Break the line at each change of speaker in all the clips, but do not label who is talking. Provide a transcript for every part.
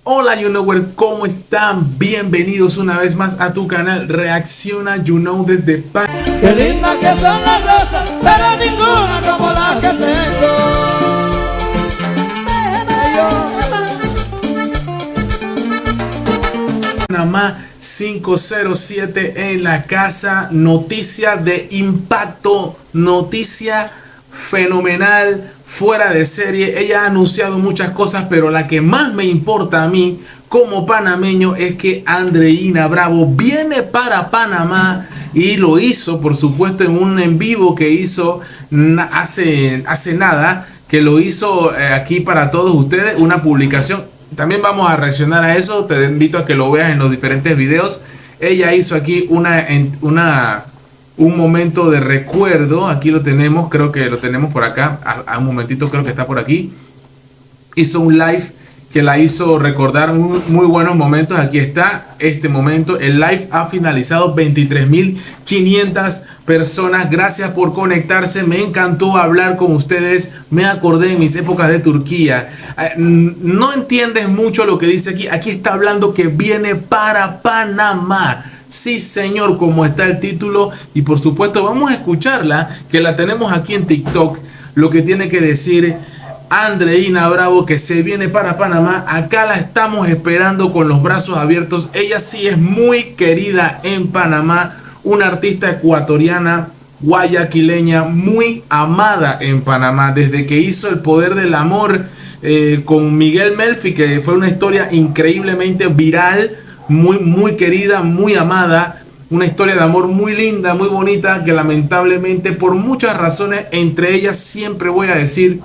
Hola YouKnowers, ¿cómo están? Bienvenidos una vez más a tu canal Reacciona YouKnow desde Panamá.
Qué linda que son las rosas, pero ninguna como la que tengo.
Panamá 507 en la casa. Noticia de impacto, noticia fenomenal, fuera de serie. Ella ha anunciado muchas cosas, pero la que más me importa a mí como panameño es que Andreina Bravo viene para Panamá y lo hizo, por supuesto, en un en vivo que hizo hace nada, que lo hizo aquí para todos ustedes, una publicación. También vamos a reaccionar a eso, te invito a que lo veas en los diferentes videos. Ella hizo aquí un momento de recuerdo. Aquí lo tenemos, creo que lo tenemos por acá. A un momentito, creo que está por aquí. Hizo un live que la hizo recordar muy buenos momentos. Aquí está este momento. El live ha finalizado. 23.500 personas. Gracias por conectarse. Me encantó hablar con ustedes. Me acordé de mis épocas de Turquía. No entiendes mucho lo que dice aquí. Aquí está hablando que viene para Panamá. Sí, señor, como está el título. Y por supuesto vamos a escucharla, que la tenemos aquí en TikTok. Lo que tiene que decir Andreina Bravo, que se viene para Panamá. Acá la estamos esperando con los brazos abiertos. Ella sí es muy querida en Panamá. Una artista ecuatoriana, guayaquileña, muy amada en Panamá. Desde que hizo El Poder del Amor con Miguel Melfi, que fue una historia increíblemente viral. Muy querida, muy amada, una historia de amor muy linda, muy bonita, que lamentablemente por muchas razones, entre ellas siempre voy a decir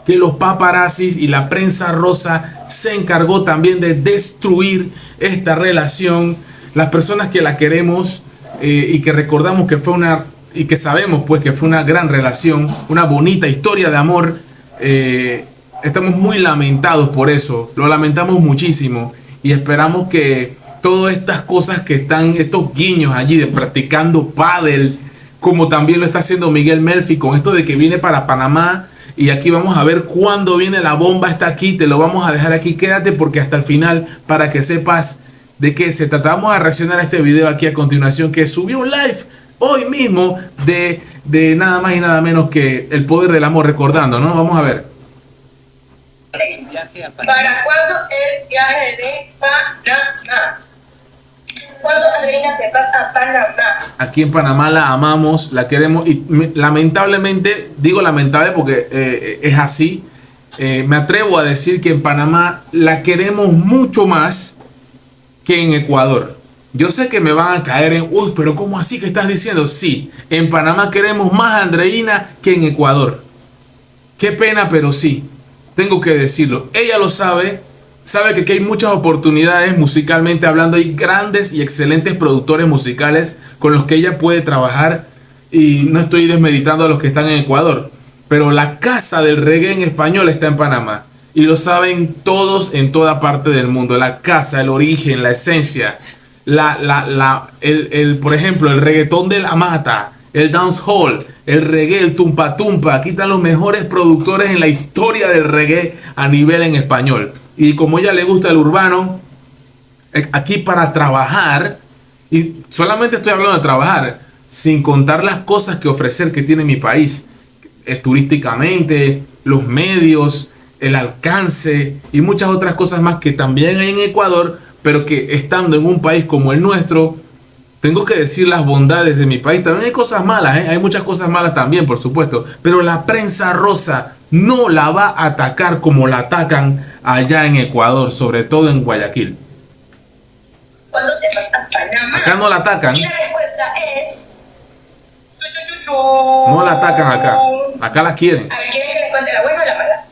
que los paparazzis y la prensa rosa se encargó también de destruir esta relación. Las personas que la queremos y que recordamos que fue y que sabemos pues que fue una gran relación, una bonita historia de amor, estamos muy lamentados por eso, lo lamentamos muchísimo. Y esperamos que todas estas cosas que están, estos guiños allí de practicando pádel, como también lo está haciendo Miguel Melfi con esto de que viene para Panamá. Y aquí vamos a ver cuándo viene la bomba. Está aquí, te lo vamos a dejar aquí. Quédate porque hasta el final, para que sepas de qué se trata. Vamos a reaccionar a este video aquí a continuación, que subió un live hoy mismo de nada más y nada menos que El Poder del Amor, recordando, ¿no? Vamos a ver.
¿Para cuándo el viaje de Panamá? ¿Cuándo, Andreina, te vas a Panamá?
Aquí en Panamá la amamos, la queremos y lamentablemente, digo lamentable porque es así, me atrevo a decir que en Panamá la queremos mucho más que en Ecuador. Yo sé que me van a caer en, uy, pero ¿cómo así que estás diciendo? Sí, en Panamá queremos más a Andreina que en Ecuador. Qué pena, pero sí. Tengo que decirlo. Ella lo sabe. Sabe que aquí hay muchas oportunidades musicalmente hablando. Hay grandes y excelentes productores musicales con los que ella puede trabajar. Y no estoy desmeritando a los que están en Ecuador. Pero la casa del reggae en español está en Panamá. Y lo saben todos en toda parte del mundo. La casa, el origen, la esencia. Por ejemplo, el reggaetón de la mata. El dancehall, el reggae, el tumpa tumpa. Aquí están los mejores productores en la historia del reggae a nivel en español. Y como a ella le gusta el urbano, aquí para trabajar, y solamente estoy hablando de trabajar, sin contar las cosas que ofrecer que tiene mi país, turísticamente, los medios, el alcance y muchas otras cosas más que también hay en Ecuador, pero que estando en un país como el nuestro, tengo que decir las bondades de mi país. También hay cosas malas, hay muchas cosas malas también, por supuesto. Pero la prensa rosa no la va a atacar como la atacan allá en Ecuador, sobre todo en Guayaquil.
¿Cuándo te vas a Panamá?
Acá no la atacan.
Y la respuesta es...
No la atacan acá. Acá la quieren.
A ver, ¿quieren que les cuente la buena o la mala?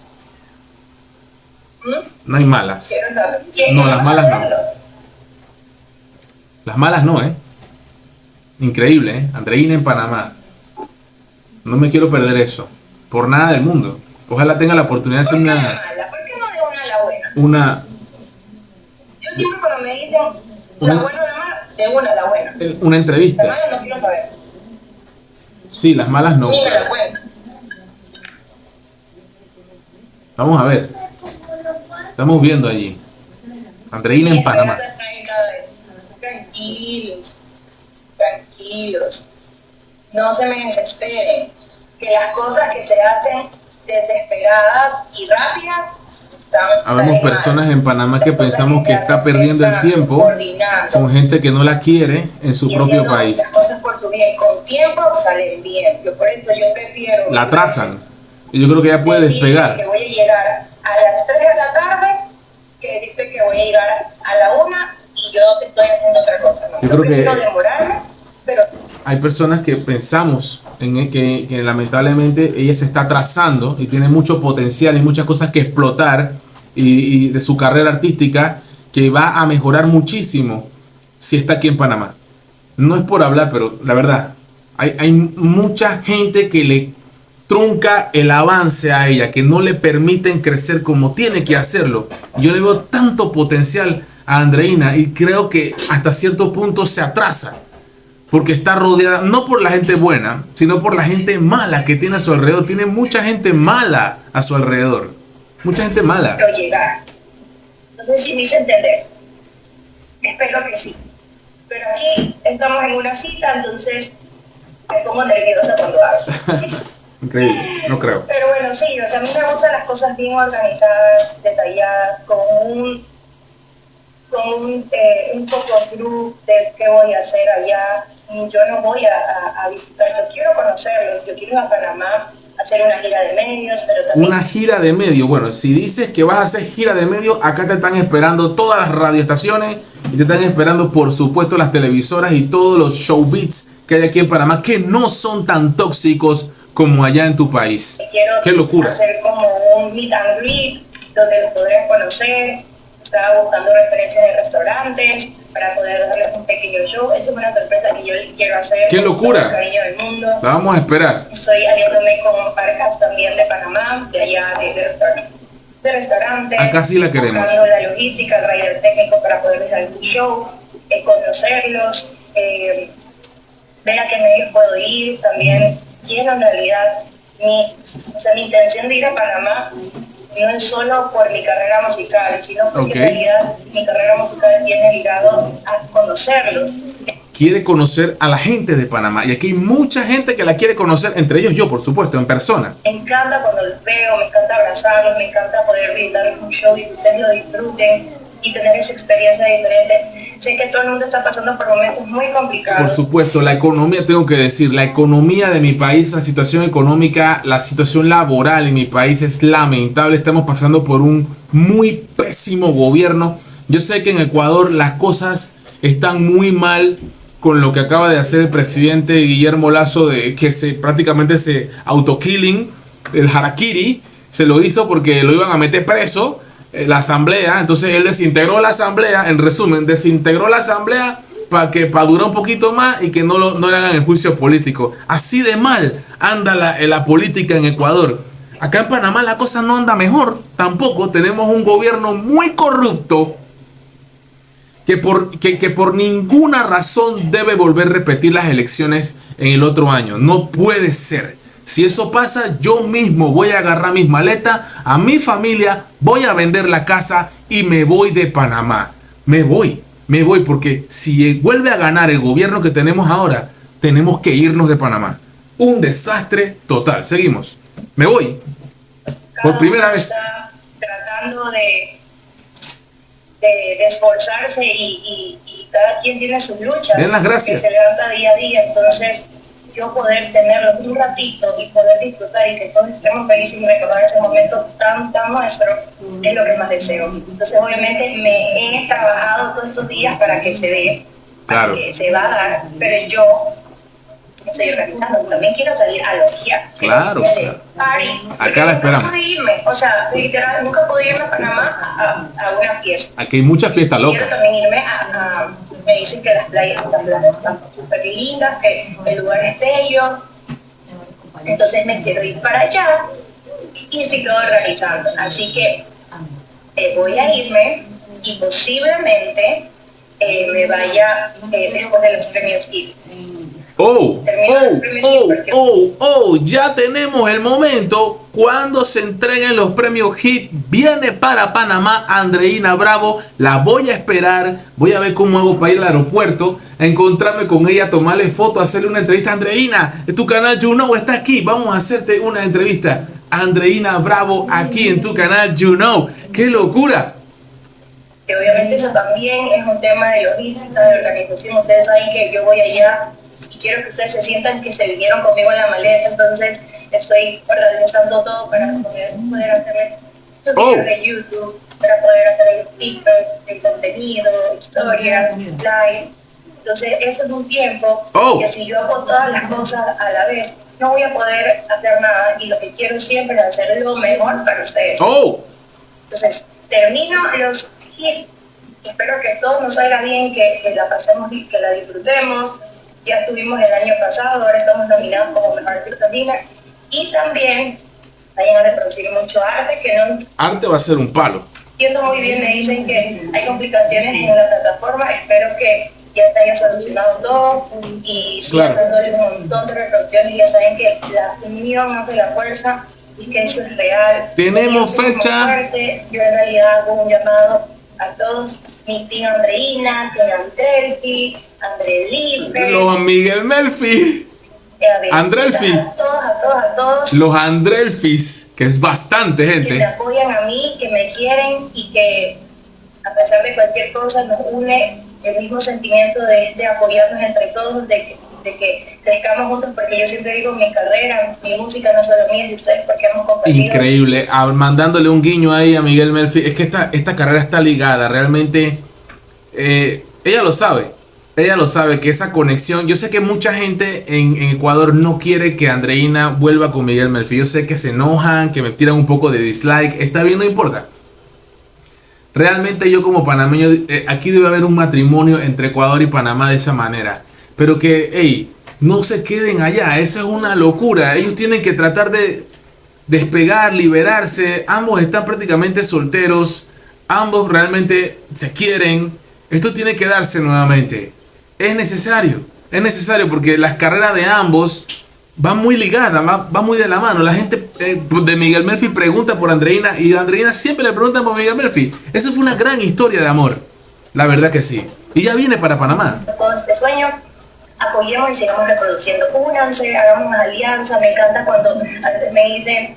No hay malas.
Quiero saber.
No, las malas no. Las malas no, ¿eh? Increíble, ¿eh? Andreina en Panamá. No me quiero perder eso. Por nada del mundo. Ojalá tenga la oportunidad de hacer
¿Por qué la mala? ¿Por qué no de una a la buena?
una
Yo siempre cuando me dicen la buena o la mala, de una a la buena.
una
La
entrevista.
mala no quiero saber.
Sí, las malas no.
Ni me la cuento.
Vamos a ver. Estamos viendo allí. Andreina
Y
en Panamá.
esperando traer cada vez. Tranquilos, tranquilos. No se me desesperen. Que las cosas que se hacen desesperadas y rápidas
Habemos
salen
personas
mal.
en Panamá que
Las cosas
pensamos
se
que está
hacen
perdiendo el
pensando,
tiempo
coordinando
con gente que no la quiere en su
y
propio
haciendo las
país.
cosas por su bien con tiempo salen bien. Por eso yo prefiero
La
mil
atrasan.
veces
Y yo creo que ya puede
decirte que
despegar.
voy a llegar a las 3 de la tarde que decirte que voy a llegar a la 1 y yo estoy haciendo otra cosa. ¿No?
Yo creo que
prefiero demorarme, pero
hay personas que pensamos que lamentablemente ella se está atrasando y tiene mucho potencial y muchas cosas que explotar y de su carrera artística que va a mejorar muchísimo si está aquí en Panamá. No es por hablar, pero la verdad, hay mucha gente que le trunca el avance a ella, que no le permiten crecer como tiene que hacerlo. Yo le veo tanto potencial a Andreina y creo que hasta cierto punto se atrasa porque está rodeada no por la gente buena, sino por la gente mala que tiene a su alrededor. Tiene mucha gente mala a su alrededor. Mucha gente mala.
llegar. No sé si me hice entender. Espero que sí. Pero aquí estamos en una cita, entonces me pongo nerviosa cuando hablo.
Increíble, no creo.
Pero bueno, sí, o sea, a mí me gustan las cosas bien organizadas, detalladas, un poco club de qué voy a hacer allá. Yo no voy a visitar, yo quiero conocerlos, yo quiero ir a Panamá, hacer una gira de medios, pero también...
Una gira de medio. Bueno, si dices que vas a hacer gira de medio, acá te están esperando todas las radioestaciones y te están esperando, por supuesto, las televisoras y todos los showbiz que hay aquí en Panamá, que no son tan tóxicos como allá en tu país.
Quiero
¡Qué locura!
hacer como un meet and greet donde los podrán conocer. Estaba buscando referencias de restaurantes para poder darles un pequeño show. Eso es una sorpresa que yo quiero hacer.
¡Qué locura!
Con todo el cariño del mundo.
La vamos a esperar.
Estoy aliándome con parejas también de Panamá, de allá de restaurantes.
Acá sí la queremos.
Buscando la logística, el rider técnico para poderles dar un show, conocerlos, ver a qué medios puedo ir. También quiero en realidad mi intención de ir a Panamá no es solo por mi carrera musical, sino porque en realidad mi carrera musical viene ligado a conocerlos.
Quiere conocer a la gente de Panamá y aquí hay mucha gente que la quiere conocer, entre ellos yo, por supuesto, en persona.
Me encanta cuando los veo, me encanta abrazarlos, me encanta poder brindarles un show y que ustedes lo disfruten y tener esa experiencia diferente. Sé que todo el mundo está pasando por momentos muy complicados.
Por supuesto, la economía, tengo que decir, la economía de mi país, la situación económica, la situación laboral en mi país es lamentable. Estamos pasando por un muy pésimo gobierno. Yo sé que en Ecuador las cosas están muy mal con lo que acaba de hacer el presidente Guillermo Lasso, de que prácticamente se autokilling, el harakiri, se lo hizo porque lo iban a meter preso. La asamblea, entonces él desintegró la asamblea, en resumen, desintegró la asamblea para durar un poquito más y que no le hagan el juicio político. Así de mal anda la política en Ecuador. Acá en Panamá la cosa no anda mejor, tampoco. Tenemos un gobierno muy corrupto que por ninguna razón debe volver a repetir las elecciones en el otro año. No puede ser. Si eso pasa, yo mismo voy a agarrar mis maletas, a mi familia, voy a vender la casa y me voy de Panamá. Me voy porque si vuelve a ganar el gobierno que tenemos ahora, tenemos que irnos de Panamá. Un desastre total. Seguimos. Me voy. Por primera vez.
Está tratando de esforzarse y cada quien tiene sus luchas.
Den las gracias.
Que se levanta día a día, entonces yo poder tenerlo un ratito y poder disfrutar y que todos estemos felices y recordar ese momento tan nuestro es lo que más deseo. Entonces obviamente me he trabajado todos estos días para que se dé,
claro.
Así que se va a dar, pero yo estoy organizando, también quiero salir a logia.
Claro, claro. Acá la esperamos.
Nunca pude irme, o sea, literal, nunca pude irme a Panamá a una fiesta.
Aquí hay mucha fiesta loca.
Quiero también irme me dicen que las playas están súper lindas, que el lugar es bello. Entonces me quiero ir para allá y estoy todo organizando. Así que voy a irme y posiblemente me vaya después de los premios KID.
Oh,
termino los premios Hit porque
ya tenemos el momento cuando se entreguen los premios Hit. Viene para Panamá Andreina Bravo, la voy a esperar, voy a ver cómo hago para ir al aeropuerto, a encontrarme con ella, tomarle foto, hacerle una entrevista. Andreina, tu canal You Know está aquí, vamos a hacerte una entrevista. Andreina Bravo aquí en tu canal You Know. ¡Qué locura!
que obviamente eso también es un tema de logística, de organización. Ustedes saben que yo voy allá y quiero que ustedes se sientan que se vinieron conmigo en la maleta, entonces estoy organizando todo para poder hacerles sus videos de YouTube, para poder hacer TikToks, de contenido, historias, live. Entonces eso es un tiempo que si yo hago todas las cosas a la vez, no voy a poder hacer nada, y lo que quiero siempre es hacer lo mejor para ustedes. Entonces termino los hits, espero que todo nos salga bien, que la pasemos, que la disfrutemos. Ya estuvimos el año pasado, ahora estamos nominados como Mejor Artista Latina, y también vayan a reproducir mucho arte, que no...
Arte va a ser un palo.
Entiendo muy bien, me dicen que hay complicaciones en la plataforma, espero que ya se haya solucionado todo y sigan dándole un montón de reproducciones. Ya saben que la unión hace la fuerza y que eso es real.
Tenemos fecha.
Yo en realidad hago un llamado a todos, mi tía Andreina, tía Andrelfi, Andrelipe,
los Miguel Melfi, Andrelfi,
a todos
los Andrelfis, que es bastante gente,
que me apoyan a mí, que me quieren y que a pesar de cualquier cosa nos une el mismo sentimiento de apoyarnos entre todos, de que crezcamos juntos, porque yo siempre digo, mi carrera, mi música no es solo mía, y ustedes porque hemos compartido.
Increíble, mandándole un guiño ahí a Miguel Melfi. Es que esta carrera está ligada, realmente, ella lo sabe que esa conexión, yo sé que mucha gente en Ecuador no quiere que Andreina vuelva con Miguel Melfi, yo sé que se enojan, que me tiran un poco de dislike, está bien, no importa. Realmente yo como panameño, aquí debe haber un matrimonio entre Ecuador y Panamá de esa manera. Pero que, hey, no se queden allá, eso es una locura. Ellos tienen que tratar de despegar, liberarse. Ambos están prácticamente solteros, ambos realmente se quieren. Esto tiene que darse nuevamente. Es necesario porque las carreras de ambos van muy ligadas, van muy de la mano. La gente de Miguel Melfi pregunta por Andreina y Andreina siempre le preguntan por Miguel Melfi. Esa fue una gran historia de amor, la verdad que sí. Y ya viene para Panamá.
Todo este sueño, apoyemos y sigamos reproduciendo. Únanse, hagamos una alianza. Me encanta cuando a veces me dicen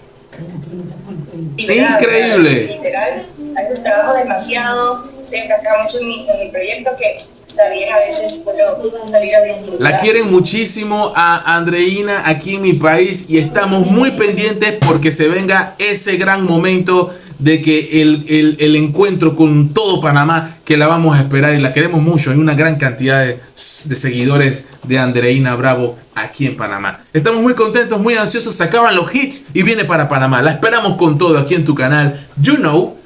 increíble.
Literal, a veces trabajo demasiado, se enfrasca mucho en mi proyecto, que está bien, a veces puedo salir a disfrutar.
La quieren muchísimo a Andreina aquí en mi país y estamos muy pendientes porque se venga ese gran momento de que el encuentro con todo Panamá, que la vamos a esperar y la queremos mucho. Hay una gran cantidad de seguidores de Andreina Bravo aquí en Panamá. Estamos muy contentos, muy ansiosos. Se acaban los hits y viene para Panamá. La esperamos con todo aquí en tu canal You Know.